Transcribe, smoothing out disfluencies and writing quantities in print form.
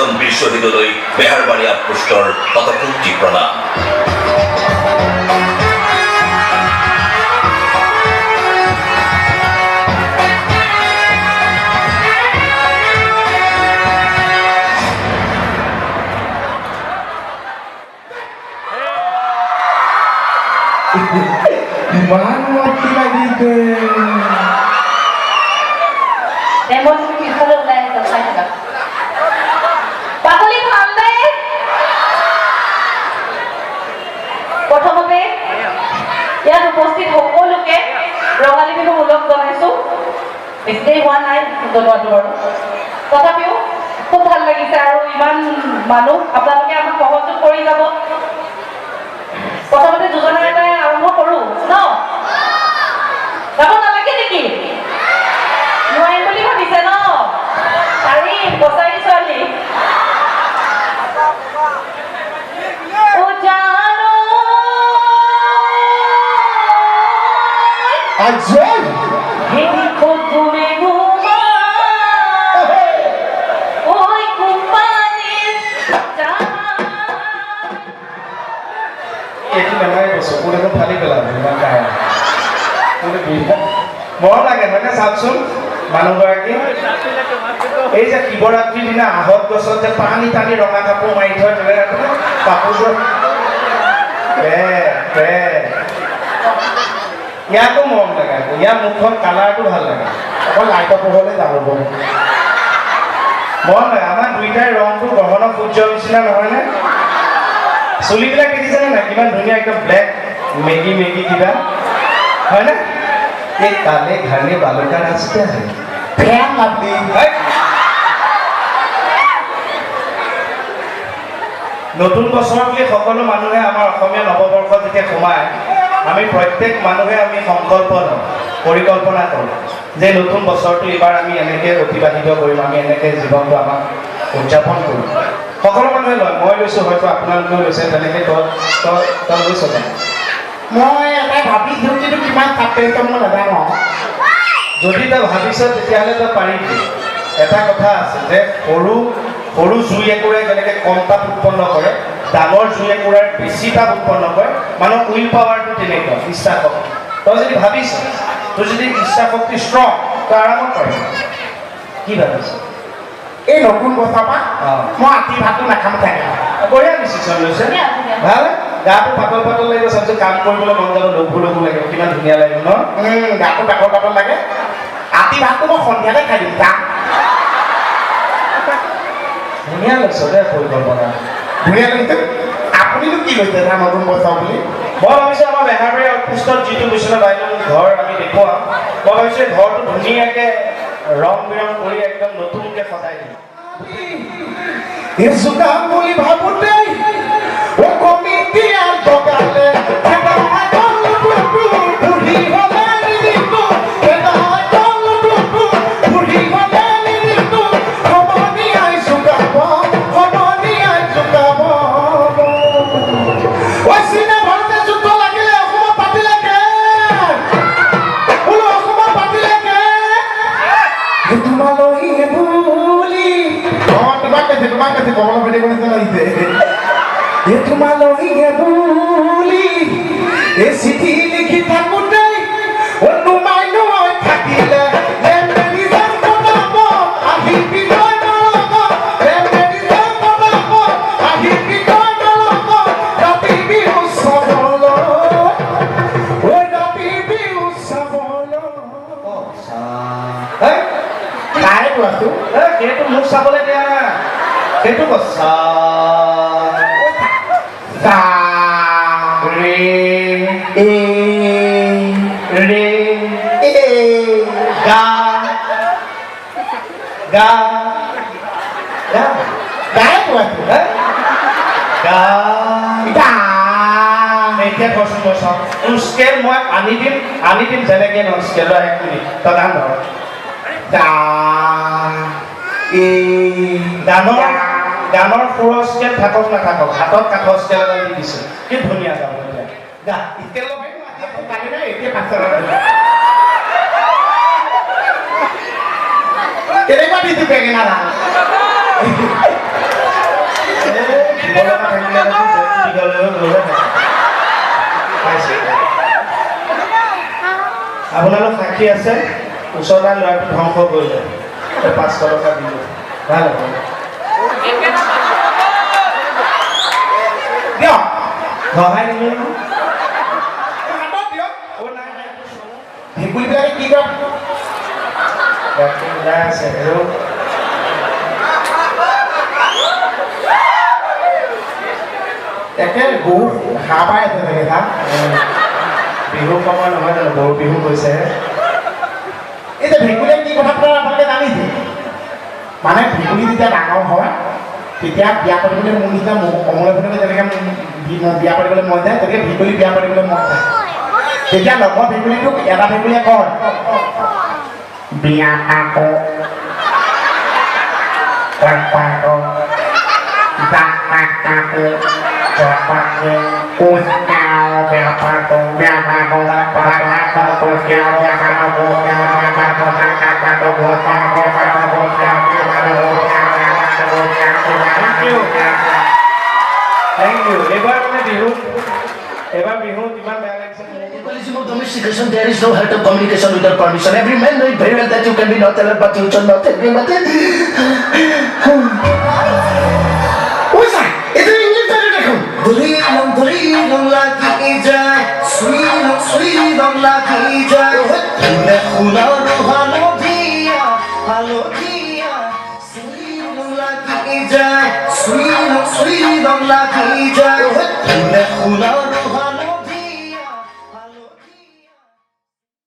প্ৰাক্তন বীৰ শহীদলৈ বেহাৰবাড়ি আউটপোস্টৰ শতকোটি প্ৰণাম। ইমান মতি লাগিছে তেমন তুমি পিছফালে ওলাই আহিছা চাই থাকা পাতলি ভালনে প্ৰথমতে ইয়াত উপস্থিত সকলোকে ৰঙালী বিহু ওলগ জনাইছো বেছি দেৰি হোৱা নাই জনোৱাটো বাৰু তথাপিও খুব ভাল লাগিছে আৰু ইমান মানুহ আপোনালোকে আমাক সহযোগ কৰি যাব প্ৰথমতে যোজনা এটা আৰম্ভ কৰো ন যাব নালাগে নেকি নোৱাৰিম বুলি ভাবিছে ন চাৰি বছাৰী ছোৱালী ও জানো আজয় হেৰি তুমি ঘুমা ওই কোম্পানীৰ এইটো নেমাই কৈছো কোনেও ফালি পেলাব ইমান কাহে বৰ লাগে মানে চাওকচোন মানুহগৰাকী এই যে শিৱৰাত্ৰিৰ দিনা আহত গছত যে পানী টানি ৰঙা কাপোৰ মাৰি থয় তেনেকৈ কাপোৰযোৰ ইয়াকো মৰম লাগে আকৌ ইয়াৰ মুখখন কালাৰটো ভাল লাগে অকল লাইটৰ পোহৰলৈ যাব মৰম লাগে আমাৰ দুইটাই ৰংটো গ্ৰহণৰ সূৰ্যৰ নিচিনা নহয়নে চুলিবিলাক দেখিছেনে নাই কিমান ধুনীয়া একদম ব্লেক মেগী কিবা হয়নে এই কালে ঘানে বালুকা ৰাস্তা ফেন লাগলি নতুন বছৰ বুলি সকলো মানুহে আমাৰ অসমীয়া নৱবৰ্ষত যেতিয়া সোমায় আমি প্ৰত্যেক মানুহে আমি সংকল্প লওঁ পৰিকল্পনা কৰোঁ যে নতুন বছৰটো এইবাৰ আমি এনেকৈ অতিবাহিত কৰিম আমি এনেকৈ জীৱনটো আমাক উদযাপন কৰিম সকলো মানুহে লয় মই লৈছোঁ হয়তো আপোনালোকেও লৈছে তেনেকৈ তই লৈছ মই এটা ভাবিছোঁ কিন্তু কিমান তাৎপৰ্য মই নাজানো যদি তই ভাবিছ তেতিয়াহ'লে তই পাৰিবি এটা কথা আছে যে সৰু জুই একুৰাই যেনেকৈ কম তাপ উৎপন্ন কৰে ডাঙৰ জুই একুৰাই বেছি তাপ উৎপন্ন কৰে মানুহৰ উইল পাৱাৰটো তেনেকুৱা ইচ্ছা শক্তি তই যদি ভাবিছ তোৰ যদি ইচ্ছা শক্তি ষ্ট্ৰং তই আৰামত পাৰিবি কি ভাবিছ এই নতুন বছৰ পৰা মই ৰাতি ভাতটো নাখাম থাকে বঢ়িয়া ডিচিশ্যন লৈছে ভাল গাটো পাতল লাগিব চবচে কাম কৰিবলৈ মন যাব লঘু লাগিব কিমান ধুনীয়া লাগিব ন গাটো পাতল লাগে ৰাতি ভাতটো মই সন্ধিয়াতে খাই দিম তাক ধুনীয়া লৈছ দেই পৰিকল্পনা ধুনীয়া লাগিছে আপুনিনো কি লৈছে তাৰ নতুন বছৰ বুলি মই ভাবিছোঁ আমাৰ বেহাৰবাৰী আউটপোষ্টত যিটো বিশ্বনাথ বাইদেউৰ ঘৰ আমি দেখুৱাম মই ভাবিছোঁ ঘৰটো ধুনীয়াকৈ ৰং বিৰং কৰি একদম নতুনকৈ সজাই দিম জোকাম বুলি ভাবোঁতে ও কমিটি আর দগালে এটা কল টুটু বুঢ়ী হলে নিদিতো এটা কল টুটু বুঢ়ী হলে নিদিতো সমনি আই জোকাব ও সিনা ভাৰতে যুদ্ধ লাগিলে অসম পাতিলে কে বোলো অসম পাতিলে কে তোমালৈ বুলি তোমাক কাছে কমলা পেটে কোনে লাগিছে এ তোমালৈ বুলি এ চিঠি লিখি থাকোঁতে অনুমাই নৈ থাকিলে সেইটো মোক চাবলৈ দিয়া নাই সেইটো কথা ৰে গা এতিয়া কচোন মই চাওঁ তোৰ স্কেল মই আনি দিম যেনেকৈ ন স্কেলৰ 1 মিনিট তই গান ধৰ গানৰ সুৰ স্কেল থাকক নাথাকক হাতত কাঠৰ স্কেল এটা দি দিছে কি ধুনীয়া গাব এতিয়া গা স্কেল কেনেকুৱা দিছো বেঙেনা বাকী আছে ওচৰৰ ল'ৰাটো ধ্বংস কৰিলে 500 টকা দিলোঁ ভাল হ'ব দিয়ক সহায় দিলোঁ ভেকুলীবিলাকে কি কৰে ওলাই আছে আৰু একে গৰু ঘাঁহ পাই আছে চাগে ঘাঁহ বিহু সময় নহয় জানো গৰু বিহু গৈছে এই যে ভেকুলীয়ে কি কথা পতা আপোনালোকে জানিছে মানে ভেকুলী যেতিয়া ডাঙৰ হয় তেতিয়া বিয়া পাতিবলৈ মোৰ নিচিনা কমলভূষণে যেনেকৈ বিয়া পাতিবলৈ মন যায় তেনেকৈ ভেকুলী বিয়া পাতিবলৈ মন যায় তেতিয়া লগৰ ভেকুলীটোক এটা ভেকুলীয়ে কয় বিয়া আকৌ Thank you. Ever bihu timan beya lagise. Policy of domestication, there is no heart of communication without permission. Every man knows very well that you can be not alert, but you should not agree. But what's that? It's an English version. Dulilong lagi ijay, sweetong lagi ijay. Hula halo dia, sweetong lagi ijay, sweetong lagi ijay. Hula